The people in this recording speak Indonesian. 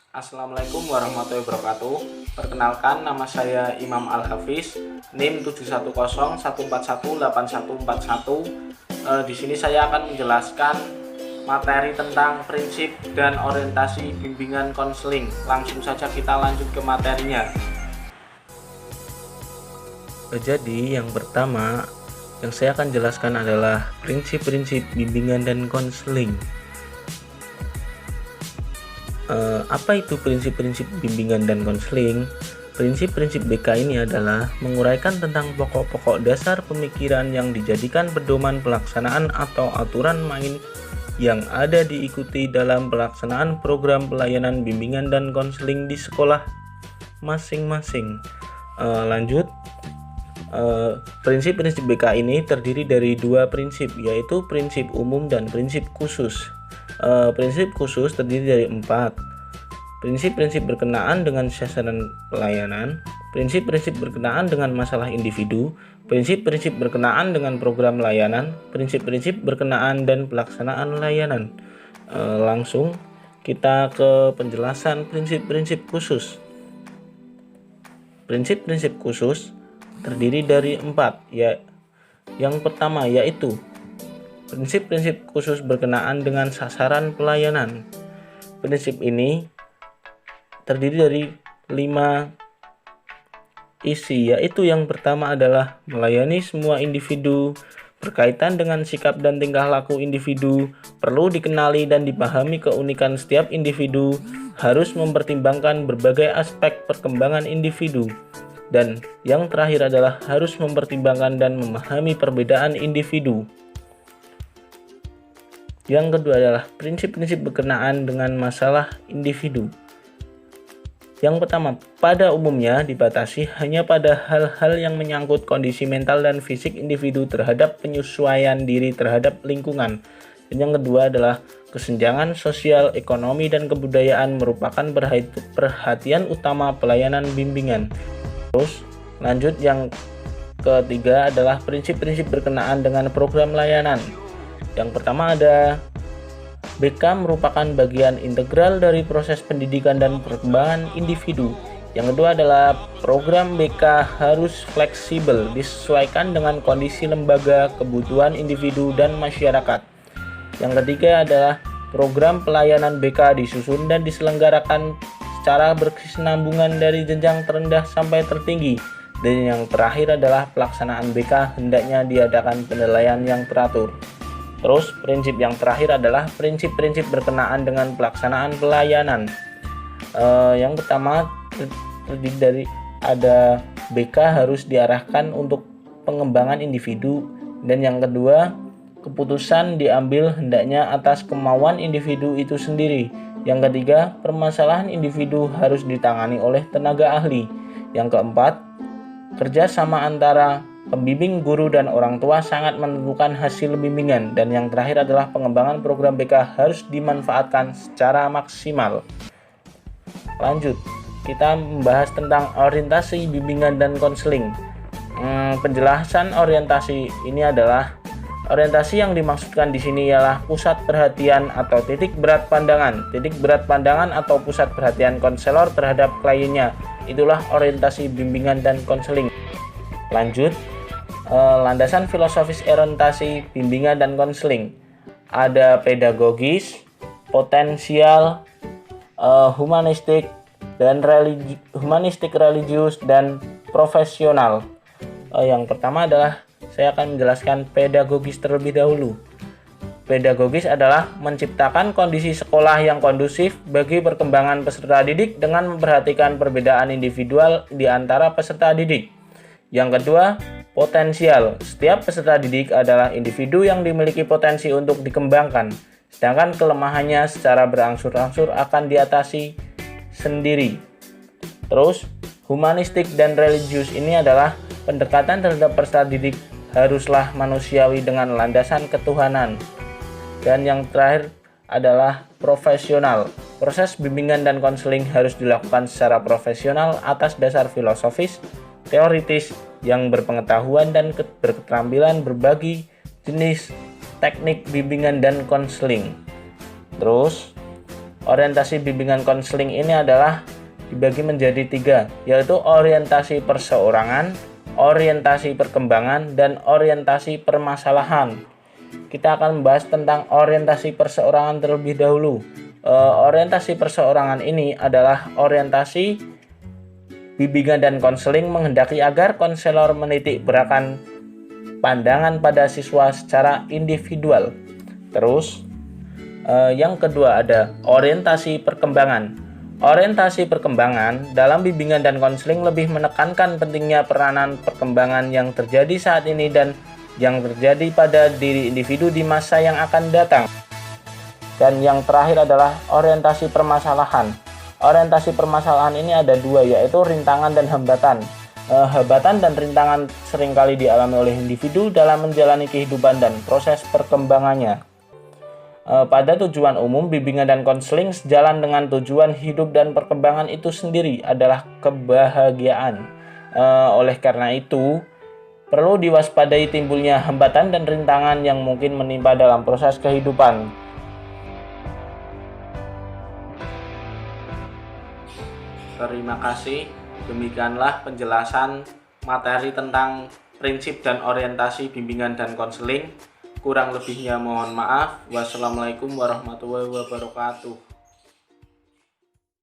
Assalamualaikum warahmatullahi wabarakatuh. Perkenalkan, nama saya Imam Al-Hafiz, NIM 71014184181. Di sini saya akan menjelaskan materi tentang prinsip dan orientasi bimbingan konseling. Langsung saja kita lanjut ke materinya. Jadi yang pertama yang saya akan jelaskan adalah prinsip-prinsip bimbingan dan konseling. Apa itu prinsip-prinsip bimbingan dan konseling? Prinsip-prinsip BK ini adalah menguraikan tentang pokok-pokok dasar pemikiran yang dijadikan pedoman pelaksanaan atau aturan main yang ada diikuti dalam pelaksanaan program pelayanan bimbingan dan konseling di sekolah masing-masing. Lanjut. Prinsip-prinsip BK ini terdiri dari dua prinsip, yaitu prinsip umum dan prinsip khusus. Prinsip khusus terdiri dari 4. Prinsip-prinsip berkenaan dengan sasaran pelayanan, prinsip-prinsip berkenaan dengan masalah individu, prinsip-prinsip berkenaan dengan program layanan, prinsip-prinsip berkenaan dan pelaksanaan layanan. Langsung kita ke penjelasan prinsip-prinsip khusus. Prinsip-prinsip khusus terdiri dari 4, yang pertama yaitu prinsip-prinsip khusus berkenaan dengan sasaran pelayanan. Prinsip ini terdiri dari 5 isi, yaitu yang pertama adalah melayani semua individu, berkaitan dengan sikap dan tingkah laku individu, perlu dikenali dan dipahami keunikan setiap individu, harus mempertimbangkan berbagai aspek perkembangan individu. Dan yang terakhir adalah harus mempertimbangkan dan memahami perbedaan individu. Yang kedua adalah prinsip-prinsip berkenaan dengan masalah individu. Yang pertama, pada umumnya dibatasi hanya pada hal-hal yang menyangkut kondisi mental dan fisik individu terhadap penyesuaian diri terhadap lingkungan. Dan yang kedua adalah kesenjangan sosial, ekonomi, dan kebudayaan merupakan perhatian utama pelayanan bimbingan. Terus lanjut, yang ketiga adalah prinsip-prinsip berkenaan dengan program layanan. Yang pertama ada BK merupakan bagian integral dari proses pendidikan dan perkembangan individu. Yang kedua adalah program BK harus fleksibel, disesuaikan dengan kondisi lembaga, kebutuhan individu dan masyarakat. Yang ketiga adalah program pelayanan BK disusun dan diselenggarakan secara berkesinambungan dari jenjang terendah sampai tertinggi. Dan yang terakhir adalah pelaksanaan BK hendaknya diadakan penilaian yang teratur. Terus prinsip yang terakhir adalah prinsip-prinsip berkenaan dengan pelaksanaan pelayanan. Yang pertama terdiri dari ada BK harus diarahkan untuk pengembangan individu, dan yang kedua keputusan diambil hendaknya atas kemauan individu itu sendiri. Yang ketiga, permasalahan individu harus ditangani oleh tenaga ahli. Yang keempat, kerjasama antara pembimbing, guru, dan orang tua sangat menentukan hasil bimbingan. Dan yang terakhir adalah pengembangan program BK harus dimanfaatkan secara maksimal. Lanjut, kita membahas tentang orientasi bimbingan dan konseling. Penjelasan orientasi ini adalah orientasi yang dimaksudkan di sini ialah pusat perhatian atau titik berat pandangan. Titik berat pandangan atau pusat perhatian konselor terhadap kliennya. Itulah orientasi bimbingan dan konseling. Lanjut, landasan filosofis orientasi bimbingan dan konseling. Ada pedagogis, potensial, humanistik, dan humanistik religius dan profesional. Yang pertama adalah saya akan menjelaskan pedagogis terlebih dahulu. Pedagogis adalah menciptakan kondisi sekolah yang kondusif bagi perkembangan peserta didik dengan memperhatikan perbedaan individual di antara peserta didik. Yang kedua, potensial. Setiap peserta didik adalah individu yang dimiliki potensi untuk dikembangkan, sedangkan kelemahannya secara berangsur-angsur akan diatasi sendiri. Terus, humanistik dan religius ini adalah pendekatan terhadap peserta didik haruslah manusiawi dengan landasan ketuhanan. Dan yang terakhir adalah profesional. Proses bimbingan dan konseling harus dilakukan secara profesional atas dasar filosofis, teoritis, yang berpengetahuan dan berketerampilan berbagi jenis teknik bimbingan dan konseling. Terus, orientasi bimbingan konseling ini adalah dibagi menjadi 3, yaitu orientasi perseorangan, orientasi perkembangan, dan orientasi permasalahan. Kita akan membahas tentang orientasi perseorangan terlebih dahulu. Orientasi perseorangan ini adalah orientasi bimbingan dan konseling menghendaki agar konselor menitik beratkan pandangan pada siswa secara individual. Terus, yang kedua ada orientasi perkembangan. Orientasi perkembangan dalam bimbingan dan konseling lebih menekankan pentingnya peranan perkembangan yang terjadi saat ini dan yang terjadi pada diri individu di masa yang akan datang. Dan yang terakhir adalah orientasi permasalahan. Orientasi permasalahan ini ada 2, yaitu rintangan dan hambatan. Hambatan dan rintangan seringkali dialami oleh individu dalam menjalani kehidupan dan proses perkembangannya. Pada tujuan umum, bimbingan dan konseling sejalan dengan tujuan hidup dan perkembangan itu sendiri adalah kebahagiaan. Oleh karena itu, perlu diwaspadai timbulnya hambatan dan rintangan yang mungkin menimpa dalam proses kehidupan. Terima kasih. Demikianlah penjelasan materi tentang prinsip dan orientasi bimbingan dan konseling. Kurang lebihnya mohon maaf. Wassalamualaikum warahmatullahi wabarakatuh.